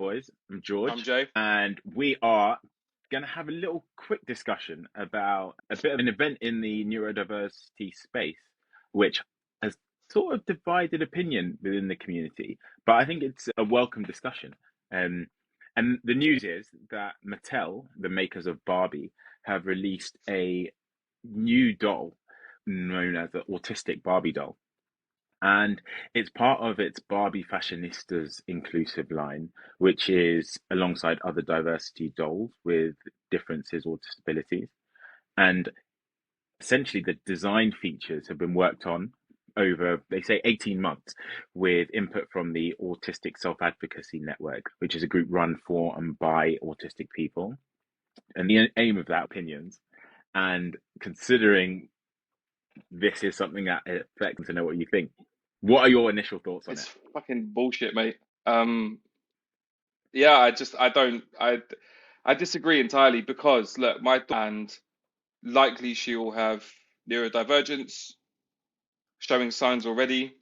boys. I'm I'm George, Jay. and we are going to have a little quick discussion about a bit of an event in the neurodiversity space, which has sort of divided opinion within the community, but I think it's a welcome discussion. Um, and the news is that Mattel, the makers of Barbie, have released a new doll known as the Autistic Barbie doll, and it's part of its Barbie Fashionistas inclusive line, which is alongside other diversity dolls with differences or disabilities. And essentially, the design features have been worked on over, they say, 18 months with input from the Autistic Self Advocacy Network, which is a group run for and by autistic people. And the aim of that opinions. And considering this is something that affects to know what you think. What are your initial thoughts on it? It's fucking bullshit, mate. Um, yeah, I disagree entirely because look, my and likely she will have neurodivergence, showing signs already.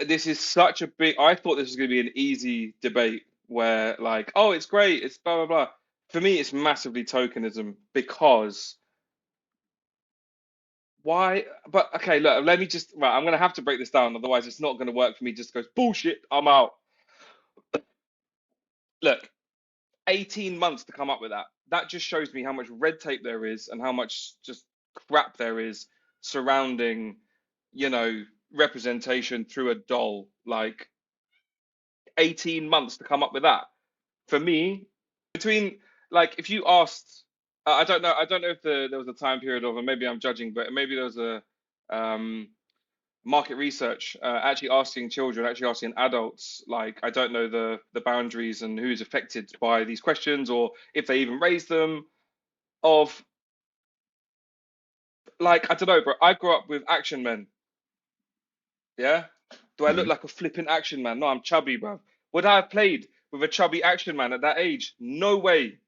This is such a big. I thought this was going to be an easy debate where like, oh, it's great, it's blah blah blah. For me, it's massively tokenism because why? But okay, look, let me just right. I'm gonna have to break this down, otherwise it's not gonna work for me. Just goes bullshit. I'm out. Look, 18 months to come up with that. That just shows me how much red tape there is and how much just crap there is surrounding, you know, representation through a doll. Like 18 months to come up with that. For me, between like if you asked, I don't know if there was a time period of, or maybe I'm judging, but maybe there was a um, market research actually asking children, actually asking adults, like I don't know the boundaries and who's affected by these questions or if they even raise them. Of like I don't know, bro. I grew up with action men. Yeah. Do I look Mhm. like a flipping action man? No, I'm chubby, bro. Would I have played with a chubby action man at that age? No way.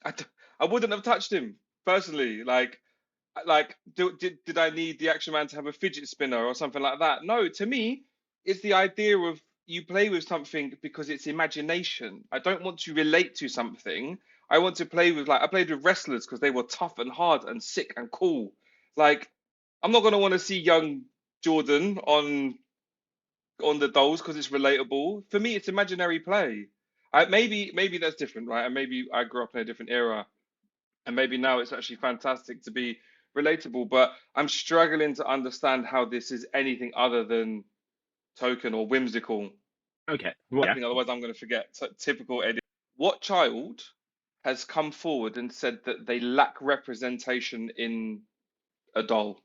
I, d- I wouldn't have touched him personally. Did I need the action man to have a fidget spinner or something like that? No, to me, it's the idea of you play with something because it's imagination. I don't want to relate to something. I want to play with like I played with wrestlers because they were tough and hard and sick and cool. Like I'm not gonna want to see young Jordan on the dolls because it's relatable. For me, it's imaginary play. Maybe that's different, right? And maybe I grew up in a different era and maybe now it's actually fantastic to be relatable, but I'm struggling to understand how this is anything other than token or whimsical. Okay. Well, yeah. Otherwise I'm going to forget. Typical Eddie. What child has come forward and said that they lack representation in a doll?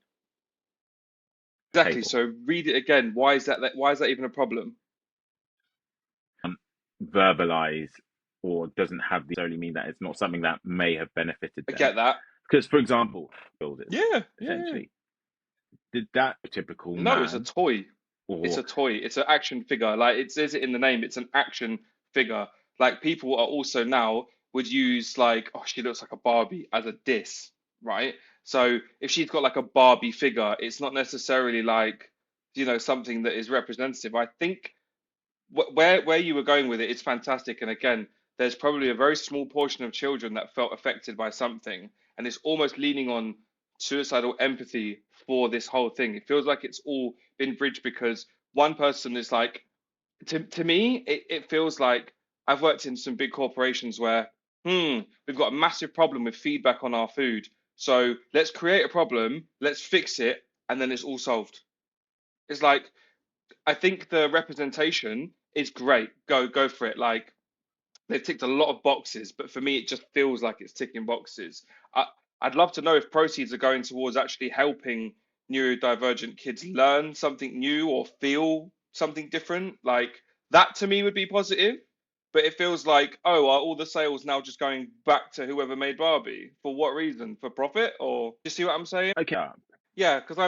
Exactly. Table. So read it again. Why is that even a problem? Um, Verbalize or doesn't have the only mean that it's not something that may have benefited I them. get that. Because, for example, builders Yeah, yeah, yeah. essentially did that typical No, it's a man toy. It's or a toy. It's an action figure. Like it says it in the name. It's an action figure. Like people are also now would use like, oh, she looks like a Barbie as a diss, right? So if she's got like a Barbie figure, it's not necessarily like, something that is representative. I think where you were going with it is fantastic. And again, there's probably a very small portion of children that felt affected by something, and it's almost leaning on suicidal empathy for this whole thing. It feels like it's all been bridged because one person is like, to me, it feels like I've worked in some big corporations where, we've got a massive problem with feedback on our food. So let's create a problem, let's fix it, and then it's all solved. It's like I think the representation is great. Go for it. Like they've ticked a lot of boxes, but for me, it just feels like it's ticking boxes. I, I'd love to know if proceeds are going towards actually helping neurodivergent kids learn something new or feel something different. Like that to me would be positive. But it feels like, oh, are all the sales now just going back to whoever made Barbie? For what reason? For profit? Or you see what I'm saying? okay. Yeah, because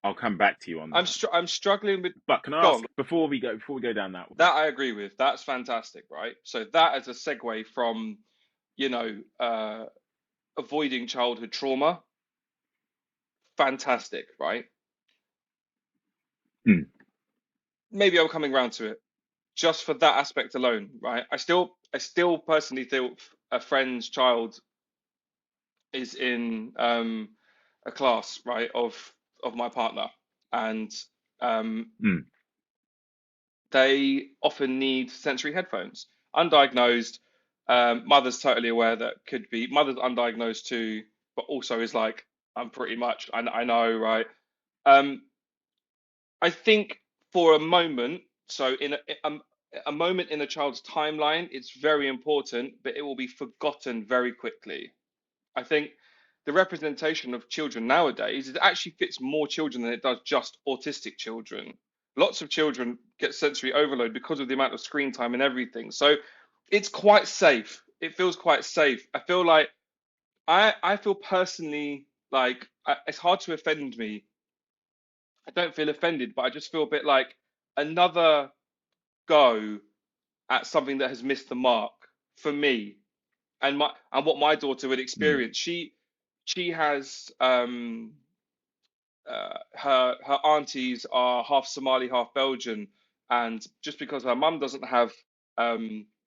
I'll come back to you on that. I'm struggling with. But can I Go on. ask before we go down that That I agree with. That's fantastic, right? So that as a segue from, you know, uh, avoiding childhood trauma, fantastic, right? Hmm. Maybe I'm coming round to it. just for that aspect alone, right? I still personally feel a friend's child is in a class, right, of my partner, and um, Mm, they often need sensory headphones. Undiagnosed, mother's totally aware that could be mother's undiagnosed too, but also is like, I'm pretty much, I know, right? Um, I think for a moment, so in a moment in a child's timeline, it's very important, but it will be forgotten very quickly. I think the representation of children nowadays, it actually fits more children than it does just autistic children. Lots of children get sensory overload because of the amount of screen time and everything. So it's quite safe. It feels quite safe. I feel like I feel personally like it's hard to offend me. I don't feel offended, but I just feel a bit like another go at something that has missed the mark for me and what my daughter would mm, experience. She has her aunties are half Somali, half Belgian, and just because her mum doesn't have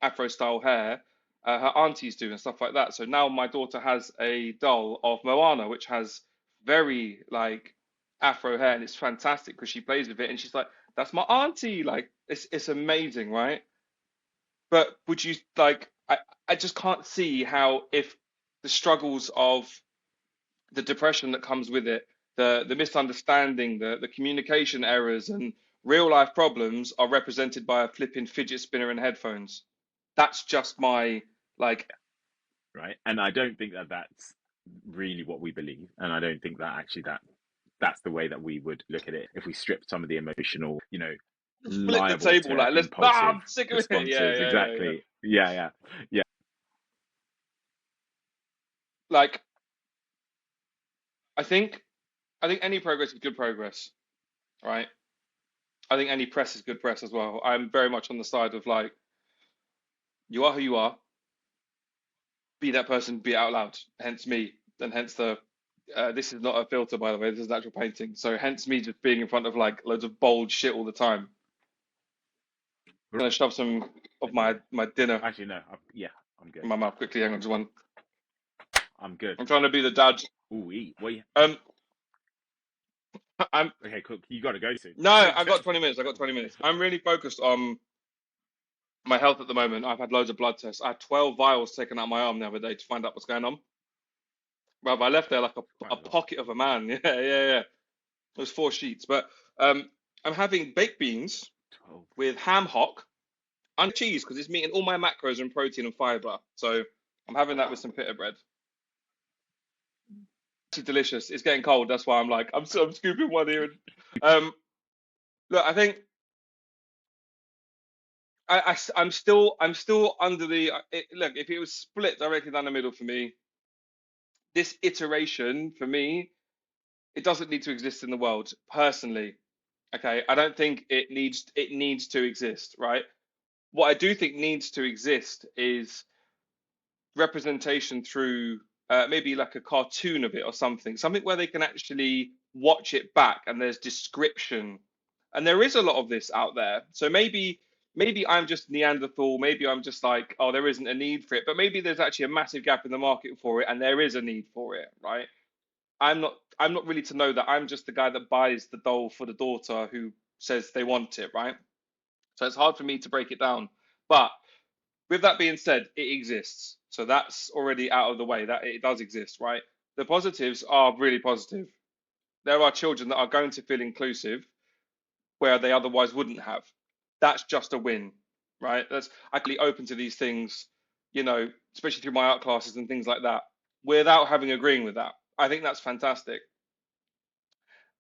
Afro style hair, her aunties do and stuff like that. So now my daughter has a doll of Moana, which has very like Afro hair, and it's fantastic because she plays with it, and she's like, "That's my auntie!" Like it's amazing, right? But would you like? I just can't see how if the struggles of the depression that comes with it, the misunderstanding, the communication errors, and real life problems are represented by a flipping fidget spinner and headphones. That's just my like. right. And I don't think that that's really what we believe, and I don't think that actually that's the way that we would look at it if we stripped some of the emotional, Flip the liable table, to like let's. Ah, impulsive I'm sick of it. Yeah, responses. yeah, yeah, yeah. Exactly. Yeah, yeah, yeah. Like I think I think any progress is good progress, right? I think any press is good press as well. I'm very much on the side of like you are who you are, be that person, be it out loud. Hence me, and hence the. This is not a filter, by the way. This is an actual painting. So hence me just being in front of like loads of bold shit all the time. Gonna shove some of Brilliant. my dinner Actually, no. Yeah, I'm in good. my mouth quickly. Hang on, just one. I'm good. I'm trying to be the dad. Ooh, eat. Wait. Um, I'm Okay, cool. You got to go soon. no, I got 20 minutes. I got 20 minutes. I'm really focused on my health at the moment. I've had loads of blood tests. I had 12 vials taken out my arm the other day to find out what's going on. Well, I left there like Quite a a lot. pocket of a man. Yeah, yeah, yeah. It was 4 sheets. But I'm having baked beans 12. with ham hock and cheese because it's meeting all my macros and protein and fiber. So I'm having that with some pita bread. It's delicious. It's getting cold. That's why I'm like, I'm scooping one here. And, um, look, I think I'm still under the look. If it was split directly down the middle for me, this iteration for me, it doesn't need to exist in the world personally. Okay, I don't think it needs to exist, right? What I do think needs to exist is representation through maybe like a cartoon of it or something where they can actually watch it back and there's description. And there is a lot of this out there. So maybe I'm just Neanderthal, maybe I'm just like, oh, there isn't a need for it, but maybe there's actually a massive gap in the market for it and there is a need for it, right? I'm not really to know that. I'm just the guy that buys the doll for the daughter who says they want it, right? So it's hard for me to break it down. But with that being said, it exists. So that's already out of the way that it does exist, right? The positives are really positive. There are children that are going to feel inclusive where they otherwise wouldn't have. That's just a win, right? That's actually open to these things, especially through my art classes and things like that, without having agreeing with that. I think that's fantastic.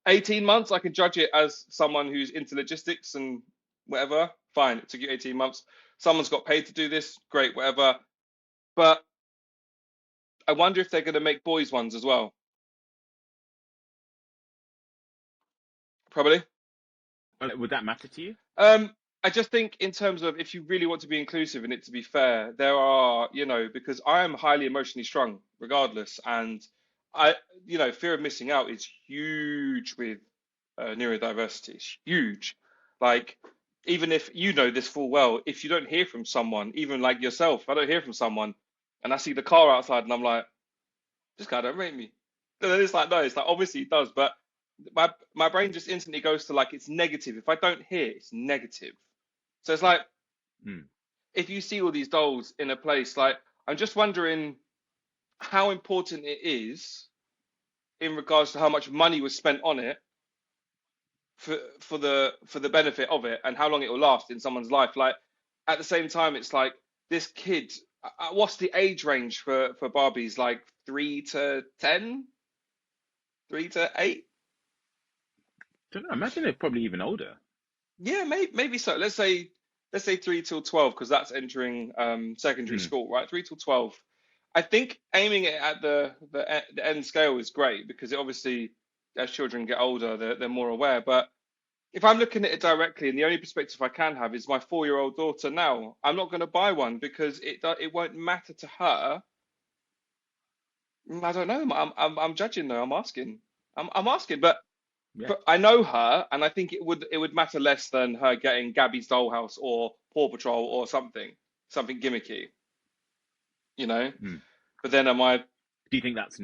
18 months, I can judge it as someone who's into logistics and whatever. Fine, it took you 18 months. Someone's got paid to do this, great, whatever. But I wonder if they're going to make boys ones as well. Probably. Well, would that matter to you? I just think in terms of if you really want to be inclusive and it to be fair, there are, because I am highly emotionally strung regardless. And I, fear of missing out is huge with neurodiversity. It's huge. Like even if you know this full well, if you don't hear from someone, even like yourself, if I don't hear from someone and I see the car outside and I'm like, this guy don't rate me. And then it's like, no, it's like obviously he does, but my brain just instantly goes to like it's negative. If I don't hear, it's negative. So it's like Mm. if you see all these dolls in a place, like I'm just wondering how important it is in regards to how much money was spent on it for the benefit of it and how long it will last in someone's life. Like at the same time, it's like this kid. What's the age range for Barbies? Like 3 to 10, 3 to 8. Don't know. Imagine they're probably even older. Yeah, maybe so. Let's say 3 till 12 because that's entering secondary Mm. school, right? 3 till 12. I think aiming it at the end scale is great because it obviously as children get older, they're more aware. But if I'm looking at it directly, and the only perspective I can have is my 4-year-old daughter now, I'm not going to buy one because it won't matter to her. I don't know. I'm judging though. I'm asking. I'm asking, Yeah. but I know her, and I think it would matter less than her getting Gabby's Dollhouse or Paw Patrol or something gimmicky, you know. Mm. But then am I? Do you think that's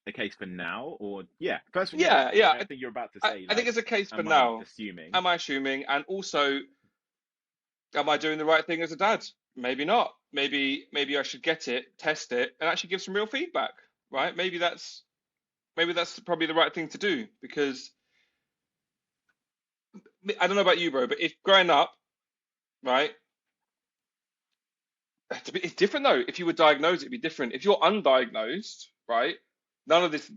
the case for now, or yeah? First, yeah. Yeah, yeah. I think you're about to I, say I think like, it's a case for am I now. assuming? Am I assuming? And also, am I doing the right thing as a dad? Maybe not. Maybe I should get it, test it, and actually give some real feedback, right? Maybe that's probably the right thing to do because I don't know about you, bro, but if growing up, right, it's different though. If you were diagnosed, it'd be different. If you're undiagnosed, right, none of this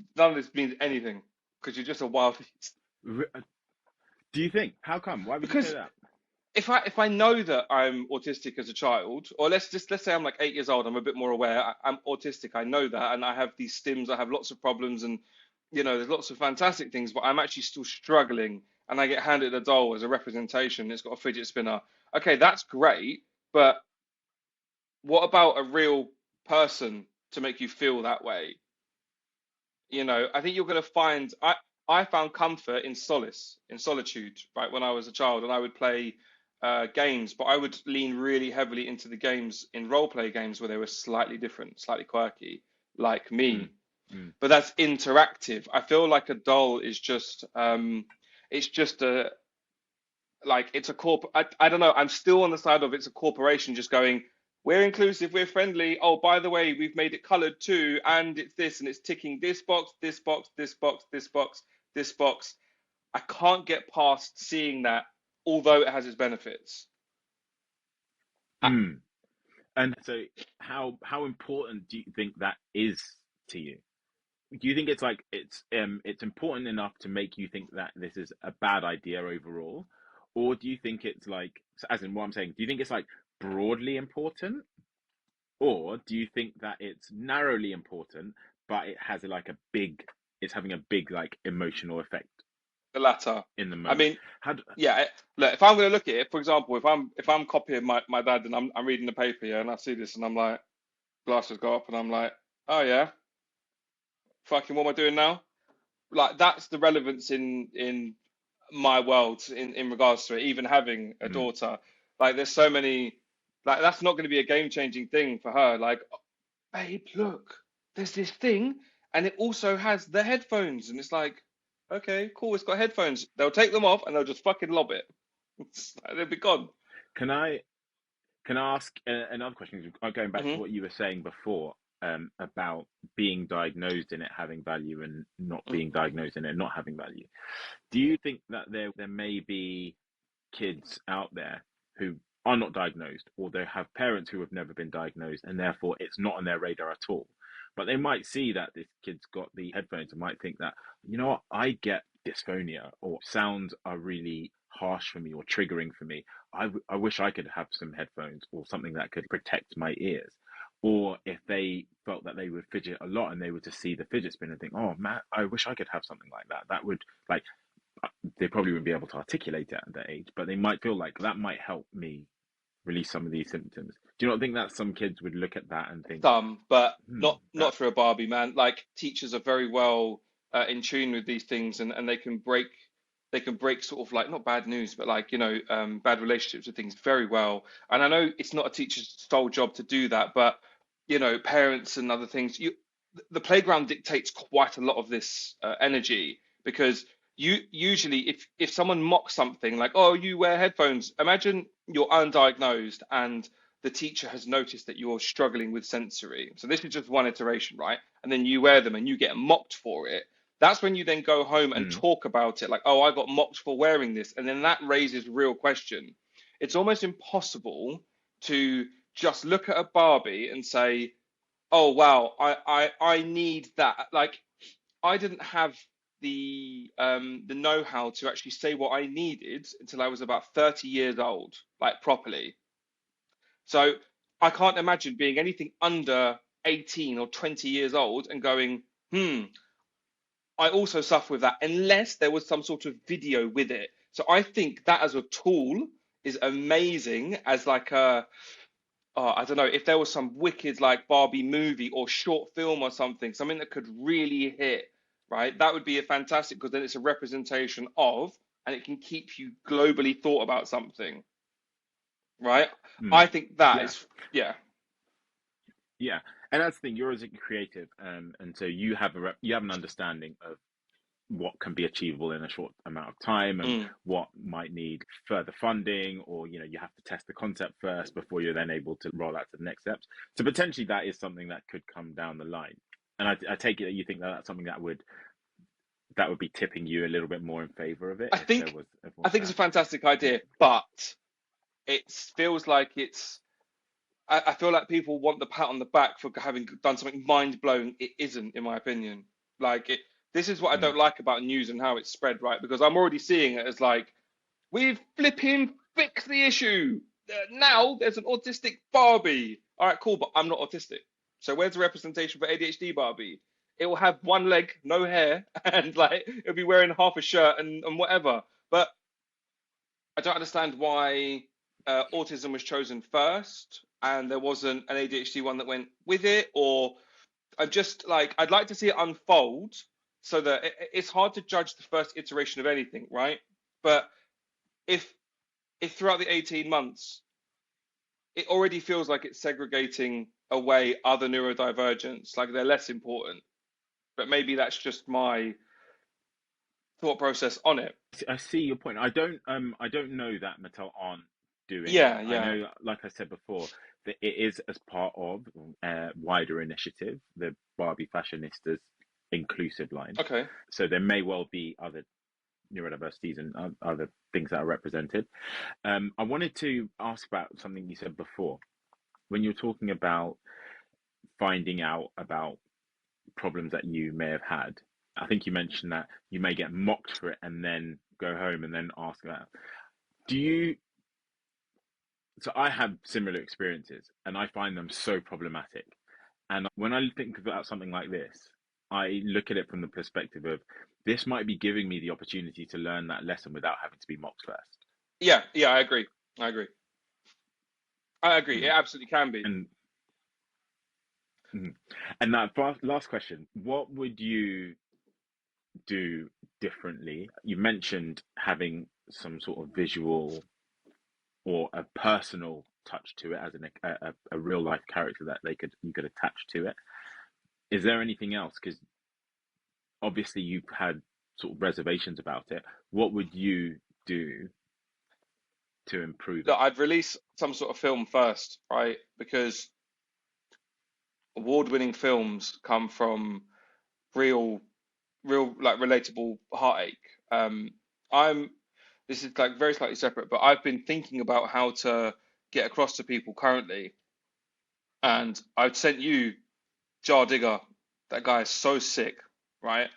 means anything because you're just a wild beast. Do you think? How come? Why would you say Because that? if I know that I'm autistic as a child, or let's say I'm like 8 years old, I'm a bit more aware. I'm autistic. I know that, and I have these stims. I have lots of problems, and there's lots of fantastic things, but I'm actually still struggling. And I get handed a doll as a representation. It's got a fidget spinner. Okay, that's great, but what about a real person to make you feel that way? I think you're going to find I found comfort in solace, in solitude, right? When I was a child, and I would play games, but I would lean really heavily into the games in role play games where they were slightly different, slightly quirky, like Mm. me. Mm. But that's interactive. I feel like a doll is just it's just a like it's a I don't know. I'm still on the side of it's a corporation just going, we're inclusive, we're friendly. Oh, by the way, we've made it colored too, and it's this and it's ticking this box, this box, this box, this box, this box. I can't get past seeing that, although it has its benefits. I, Mm. And so, how important do you think that is to you? Do you think it's like it's important enough to make you think that this is a bad idea overall, or do you think it's like, as in what I'm saying, do you think it's like broadly important, or do you think that it's narrowly important, but it has like a big, it's having a big like emotional effect the latter. in the I moment? mean, How do, yeah. Look, if I'm going to look at it, for example, if I'm copying my dad and I'm reading the paper, yeah, and I see this and I'm like, glasses go up and I'm like, oh yeah, fucking what am I doing now? Like that's the relevance in my world in regards to it, even having a mm, daughter. Like there's so many like that's not going to be a game changing thing for her. Like, babe, look, there's this thing and it also has the headphones. And it's like, okay, cool, it's got headphones. They'll take them off and they'll just fucking lob it. They'll be gone. can I Can I ask another question? Going back to Hmm. what you were saying before about being diagnosed in it having value and not being diagnosed in it not having value. Do you think that there may be kids out there who are not diagnosed, or they have parents who have never been diagnosed, and therefore it's not on their radar at all? But they might see that this kid's got the headphones and might think that, you know what, I get dysphonia, or sounds are really harsh for me or triggering for me. I wish I could have some headphones or something that could protect my ears. Or if they felt that they would fidget a lot and they were to see the fidget spinner and think, oh man, I wish I could have something like that. That would like they probably wouldn't be able to articulate it at that age, but they might feel like that might help me release some of these symptoms. Do you not think that some kids would look at that and think, Some, but not that for a Barbie, man. Like teachers are very well in tune with these things, and they can break. they can break sort of like not bad news, but like bad relationships with things very well. And I know it's not a teacher's sole job to do that, but parents and other things, the playground dictates quite a lot of this energy because you usually if someone mocks something like, oh, you wear headphones, imagine you're undiagnosed and the teacher has noticed that you're struggling with sensory. So this is just one iteration, right? And then you wear them and you get mocked for it. That's when you then go home and Mm, talk about it, like, oh, I got mocked for wearing this. And then that raises real question. It's almost impossible to just look at a Barbie and say, oh, wow, I need that. Like, I didn't have the know-how to actually say what I needed until I was about 30 years old, like properly. So I can't imagine being anything under 18 or 20 years old and going, I also suffer with that unless there was some sort of video with it. So I think that as a tool is amazing as like I don't know, if there was some wicked like Barbie movie or short film or something that could really hit, right? That would be a fantastic because then it's a representation of, and it can keep you globally thought about something, right? mm. I think that Yeah, is, yeah, yeah, and that's the thing. You're as a creative, and so you have you have an understanding of what can be achievable in a short amount of time and mm, what might need further funding, or you have to test the concept first before you're then able to roll out to the next steps. So potentially that is something that could come down the line. And I take it that you think that that's something that would be tipping you a little bit more in favor of it I if there think was I think it's a that. fantastic Yeah. idea, but it feels like I feel like people want the pat on the back for having done something mind blowing. It isn't, in my opinion. Like it, this is what I Mm, don't like about news and how it's spread, right? Because I'm already seeing it as like we've flipping fixed the issue. Now there's an autistic Barbie. All right, cool, but I'm not autistic. So where's the representation for ADHD Barbie? It will have one leg, no hair, and like it'll be wearing half a shirt and whatever. But I don't understand why autism was chosen first and there wasn't an ADHD one that went with it. Or I'm just like, I'd like to see it unfold so that it's hard to judge the first iteration of anything, right? But if if throughout the 18 months it already feels like it's segregating away other neurodivergents, like they're less important, but maybe that's just my thought process on it. I see your point. I don't know that Mattel aren't doing it. Yeah, I yeah. know, like I said before, that it is as part of a wider initiative, the Barbie Fashionistas inclusive line. Okay. So there may well be other neurodiversities and other things that are represented. I wanted to ask about something you said before when you were talking about finding out about problems that you may have had. I think you mentioned that you may get mocked for it and then go home and then ask about. Do you? So I have similar experiences, and I find them so problematic. And when I think about something like this, I look at it from the perspective of this might be giving me the opportunity to learn that lesson without having to be mocked first. Yeah, yeah, I agree. I agree. I agree. It Mm. absolutely can be. And mm. and that last question: what would you do differently? You mentioned having some sort of visual or a personal touch to it, as a real life character that you could attach to it. Is there anything else? Because obviously you've had sort of reservations about it. What would you do to improve Look, it? I'd release some sort of film first, right? Because award-winning films come from real, real like relatable heartache. I'm this is like very slightly separate, but I've been thinking about how to get across to people currently, and I've sent you Jar Digger. That guy is so sick, right?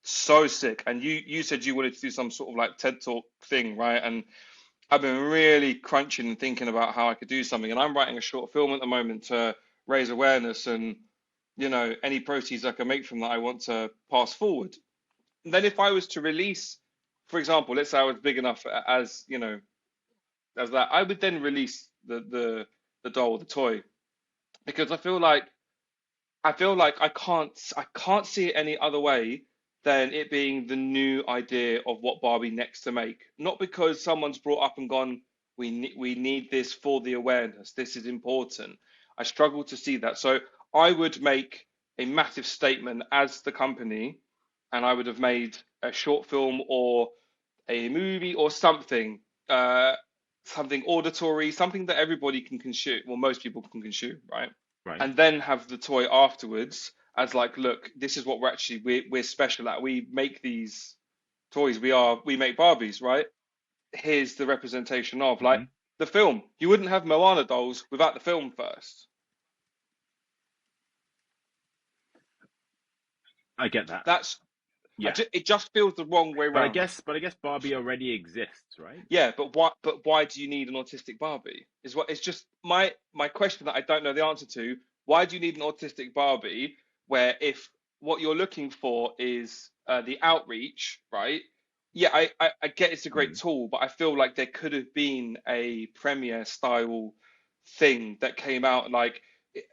So sick. And you said you wanted to do some sort of like TED Talk thing, right? And I've been really crunching and thinking about how I could do something. And I'm writing a short film at the moment to raise awareness and, any proceeds I can make from that I want to pass forward. And then if I was to release, for example, let's say I was big enough as, as that, I would then release the doll, the toy, because I feel like I can't see it any other way than it being the new idea of what Barbie next to make. Not because someone's brought up and gone, we need this for the awareness. This is important. I struggle to see that. So I would make a massive statement as the company, and I would have made a short film or a movie or something, uh, something auditory, something that everybody can consume, well, most people can consume, right? Right. And then have the toy afterwards as like, look, this is what we're special at. We make these toys. We make Barbies, right? Here's the representation of like Hmm. the film. You wouldn't have Moana dolls without the film first. I get that. That's Yeah. it just feels the wrong way But I round. guess, but I guess Barbie already exists, right? Yeah, but why? But why do you need an autistic Barbie? Is what it's just my question that I don't know the answer to. Why do you need an autistic Barbie? Where if what you're looking for is the outreach, right? Yeah, I get it's a great Mm. tool, but I feel like there could have been a premiere style thing that came out like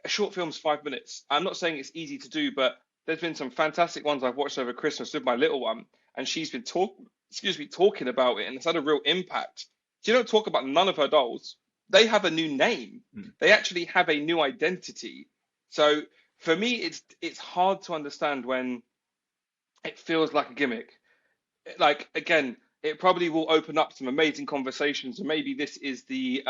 a short film's 5 minutes. I'm not saying it's easy to do, but there's been some fantastic ones I've watched over Christmas with my little one, and she's been talking about it, and it's had a real impact. She don't talk about none of her dolls. They have a new name. Mm. They actually have a new identity. So for me, it's hard to understand when it feels like a gimmick. Like again, it probably will open up some amazing conversations, and maybe this is the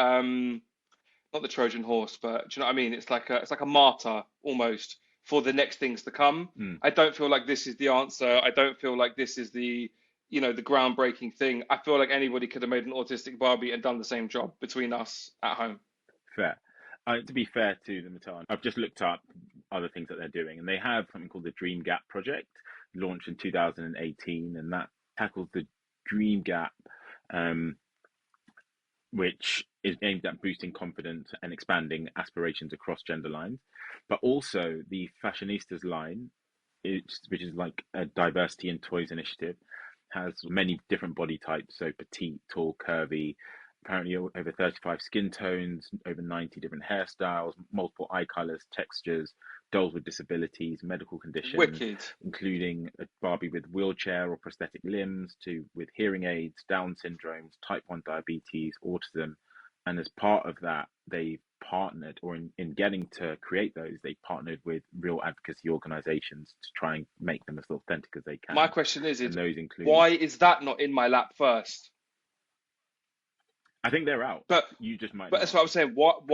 not the Trojan horse, but do you know what I mean? It's like a martyr almost for the next things to come. Mm. I don't feel like this is the answer. I don't feel like this is the groundbreaking thing. I feel like anybody could have made an autistic Barbie and done the same job between us at home. Fair. To be fair to the Mattel, I've just looked up other things that they're doing, and they have something called the Dream Gap Project, launched in 2018, and that tackles the Dream Gap, um, which is aimed at boosting confidence and expanding aspirations across gender lines. But also the Fashionistas line, which is like a diversity in toys initiative, has many different body types. So petite, tall, curvy, apparently over 35 skin tones, over 90 different hairstyles, multiple eye colors, textures, dolls with disabilities, medical conditions, Wicked. including a Barbie with wheelchair or prosthetic limbs, to with hearing aids, Down syndromes, type 1 diabetes, autism. And as part of that, they partnered, or in getting to create those, they partnered with real advocacy organizations to try and make them as authentic as they My can. question is And those include, why is that not in my lap first? I think they're out. But You just might But that's not what I'm saying. What come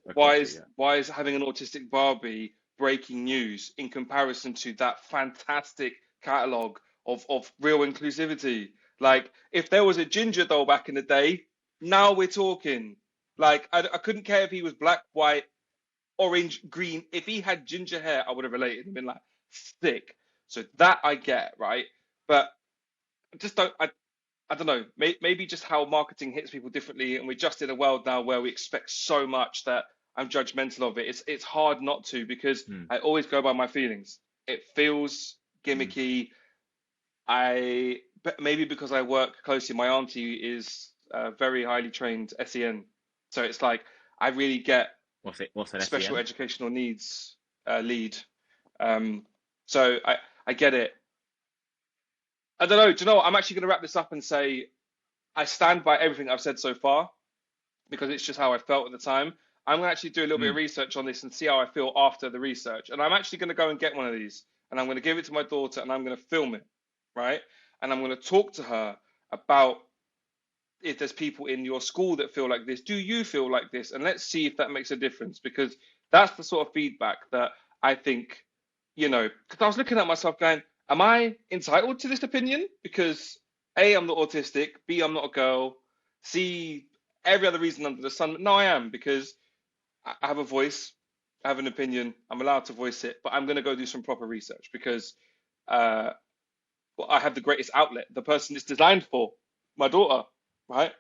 across it yet. why is having an autistic Barbie breaking news in comparison to that fantastic catalog of real inclusivity? Like if there was a ginger doll back in the day, now we're talking. Like I couldn't care if he was black, white, orange, green. If he had ginger hair, I would have related and been like sick. So that I get, right? But I just don't. I don't know, maybe just how marketing hits people differently, and we're just in a world now where we expect so much that I'm judgmental of it. It's hard not to because Mm, I always go by my feelings. It feels mm. gimmicky. But maybe because I work closely, my auntie is very highly trained SEN, so it's like I really get What's an special SEN? educational needs lead. Um, so I get it. I don't know. Do you know what? I'm actually going to wrap this up and say I stand by everything I've said so far because it's just how I felt at the time. I'm going to actually do a little bit of Mm, research on this and see how I feel after the research. And I'm actually going to go and get one of these and I'm going to give it to my daughter and I'm going to film it, right? And I'm going to talk to her about if there's people in your school that feel like this. Do you feel like this? And let's see if that makes a difference because that's the sort of feedback that I think, because I was looking at myself going, am I entitled to this opinion? Because A, I'm not autistic, B, I'm not a girl, C, every other reason under the sun. No, I am because I have a voice, I have an opinion, I'm allowed to voice it, but I'm going to go do some proper research because uh, well, I have the greatest outlet, the person it's designed for, my daughter, right?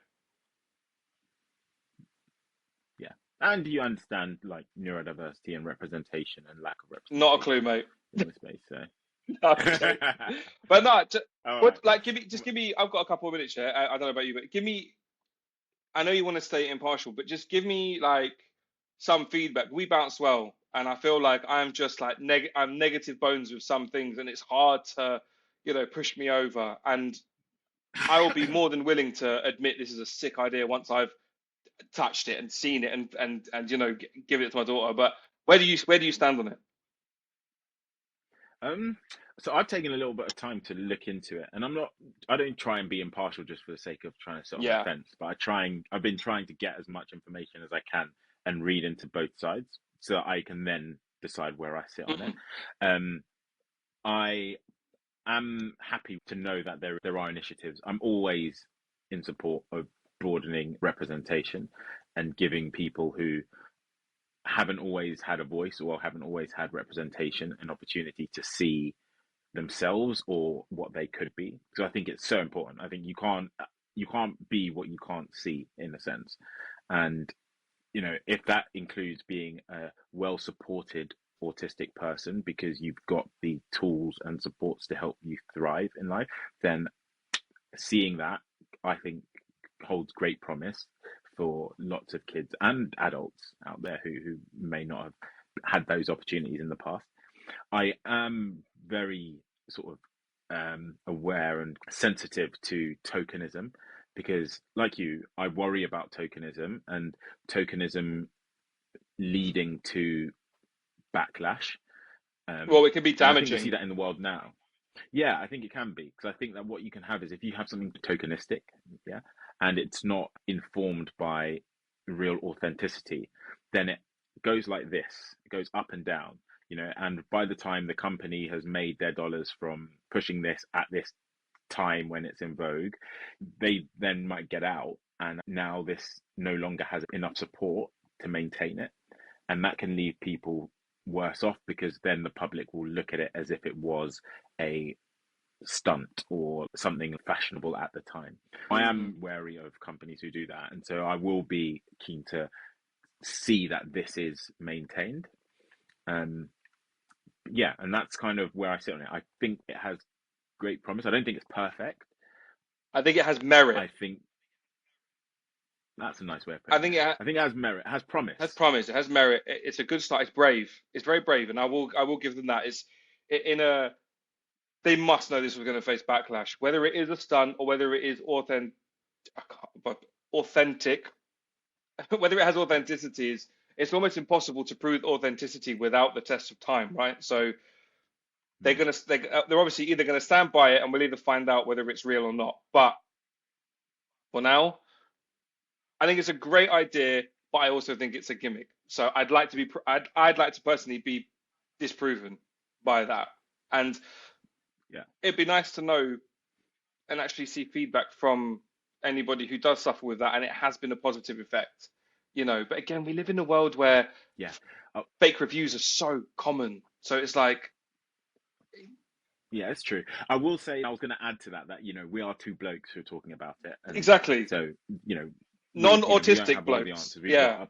yeah. And you understand like neurodiversity and representation and lack of Not a clue, representation mate. in the space. So, No, I'm joking. But no, all what right. like give me. I've got a couple of minutes here. I don't know about you, but give me. I know you want to stay impartial, but just give me like some feedback. We bounce well, and I feel like I'm just like I'm negative bones with some things, and it's hard to push me over, and I will be more than willing to admit this is a sick idea once I've touched it and seen it and give it to my daughter. But where do you stand on it? Um, so I've taken a little bit of time to look into it, and I don't try and be impartial just for the sake of trying to sit on the Yeah. fence, but I've been trying to get as much information as I can and read into both sides so that I can then decide where I sit on it. Mm. Um, I am happy to know that there are initiatives. I'm always in support of broadening representation and giving people who haven't always had a voice or haven't always had representation an opportunity to see themselves or what they could be. So I think it's so important. I think you can't be what you can't see in a sense. And if that includes being a well supported autistic person because you've got the tools and supports to help you thrive in life, then seeing that, I think, holds great promise for lots of kids and adults out there who may not have had those opportunities in the past. I am very sort of aware and sensitive to tokenism because, like you, I worry about tokenism and tokenism leading to backlash. Well, it can be And I think we see damaging. that in the world now. Yeah, I think it can be because I think that what you can have is if you have something tokenistic, yeah, and it's not informed by real authenticity, then it goes like this. It goes up and down, and by the time the company has made their dollars from pushing this at this time when it's in vogue, they then might get out, and now this no longer has enough support to maintain it, and that can leave people worse off because then the public will look at it as if it was a stunt or something fashionable at the time. I Mm. am wary of companies who do that, and so I will be keen to see that this is maintained. Um, yeah, and that's kind of where I sit on it. I think it has great promise. I don't think it's perfect. I think it has merit. I think that's a nice way of I putting think it. it I think it has merit. It has has promise. promise. It has merit. It's a good start. It's brave. It's very brave, and I will give them that. It's in a they must know this was going to face backlash, whether it is a stunt or whether it is authentic, whether it has authenticity is it's almost impossible to prove authenticity without the test of time, right? So Hmm. they're obviously either going to stand by it, and we'll either find out whether it's real or not. But for now, I think it's a great idea, but I also think it's a gimmick. So I'd like to personally be disproven by that, and Yeah, it'd be nice to know and actually see feedback from anybody who does suffer with that, and it has been a positive effect. But again, we live in a world where yeah. Oh, fake reviews are so common. So it's like, yeah, it's true. I will say I was going to add to that we are two blokes who are talking about it, and exactly, so you know we don't non-autistic have all of the blokes. answers. We've got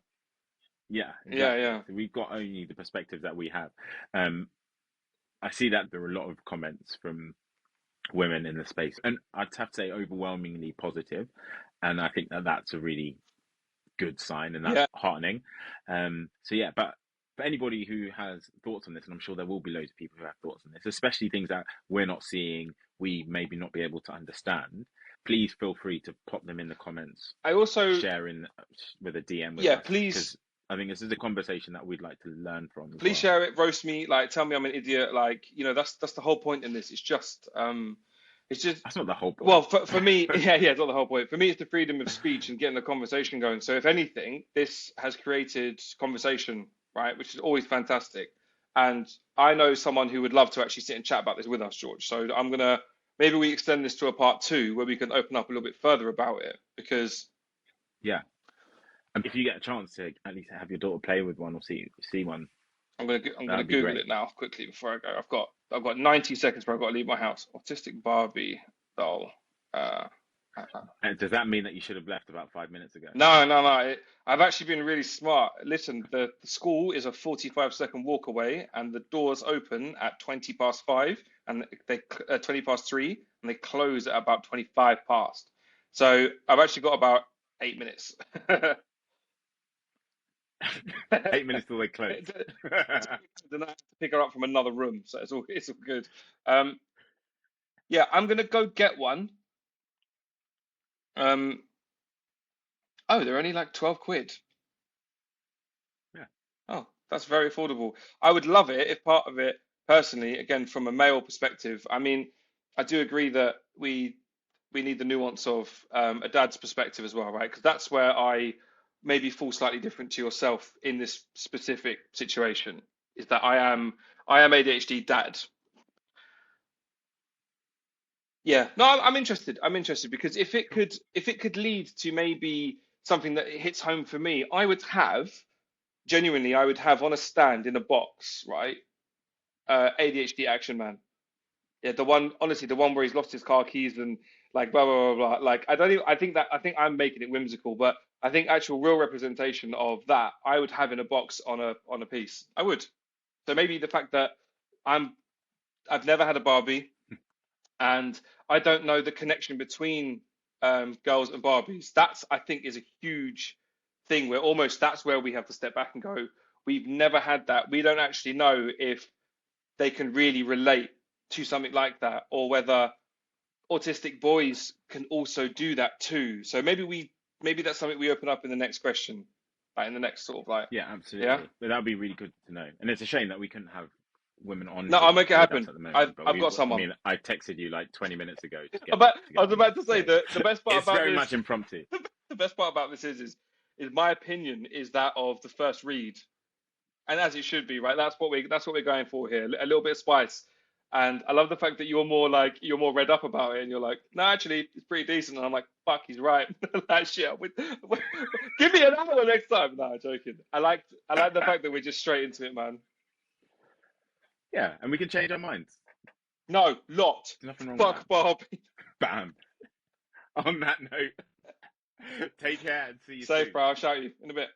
Yeah, yeah, yeah, exactly. yeah. So we've got only the perspective that we have. Um, I see that there are a lot of comments from women in the space, and I'd have to say overwhelmingly positive, and I think that that's a really good sign, and that's Yeah, heartening. So yeah, but for anybody who has thoughts on this, and I'm sure there will be loads of people who have thoughts on this, especially things that we're not seeing, we maybe not be able to understand, please feel free to pop them in the comments, I also, sharing with a DM with yeah, us, please, because I think this is a conversation that we'd like to learn from as please well. share it, roast me, like tell me I'm an idiot. Like, that's the whole point in this. It's just That's not the whole well, point. for me, yeah, it's not the whole point. For me, it's the freedom of speech and getting the conversation going. So if anything, this has created conversation, right, which is always fantastic. And I know someone who would love to actually sit and chat about this with us, George. So I'm gonna maybe we extend this to a part two where we can open up a little bit further about it because Yeah. And if you get a chance to at least have your daughter play with one or see one, I'm gonna that'd be Google great. it now quickly before I go. I've got 90 seconds where I've got to leave my house. Autistic Barbie doll. Uh, And does that mean that you should have left about 5 minutes ago? No, no, no. I've actually been really smart. Listen, the school is a 45-second walk away, and the doors open at 20 past 5, and 20 past 3, and they close at about 25 past. So I've actually got about 8 minutes. 8 minutes till they close. Then I have to pick her up from another room, so it's all good. Um, Yeah, I'm gonna go get one. Um, oh, they're only like 12 quid. Yeah. Oh, that's very affordable. I would love it if part of it, personally, again, from a male perspective, I mean, I do agree that we need the nuance of a dad's perspective as well, right? Because that's where I maybe fall slightly different to yourself in this specific situation, is that I am ADHD dad. Yeah, no, I'm interested. I'm interested because Cool. if it could lead to maybe something that hits home for me, I would have genuinely I would have on a stand in a box, right? ADHD Action Man. Yeah, the one honestly, the one where he's lost his car keys and like blah blah blah blah. Like I don't even I think I'm making it whimsical, but I think actual real representation of that I would have in a box on a piece. I would. So maybe the fact that I'm I've never had a Barbie and I don't know the connection between girls and Barbies. That's I think is a huge thing where almost that's where we have to step back and go. We've never had that. We don't actually know if they can really relate to something like that, or whether autistic boys can also do that too. So maybe that's something we open up in the next question, like in the next sort of like Yeah, yeah. absolutely. But that would be really good to know. And it's a shame that we couldn't have women on No, I'll here make it with us happen. at the moment. But I've got I someone. mean, I texted you like 20 minutes ago to I get was on this. about to say So the best part it's about very this much impromptu. the best part about this is my opinion is that of the first read, and as it should be, right? That's what we're going for here. A little bit of spice, and I love the fact that you're more read up about it, and you're like, no, actually, it's pretty decent. And I'm like, fuck, he's right. That shit. Give me an hour next time. No, I'm joking. I like the fact that we're just straight into it, man. Yeah, and we can change our minds. No, lot. There's nothing wrong with that. Fuck Barbie. Bam. On that note, take care and see you Safe, soon. bro. I'll shout you in a bit.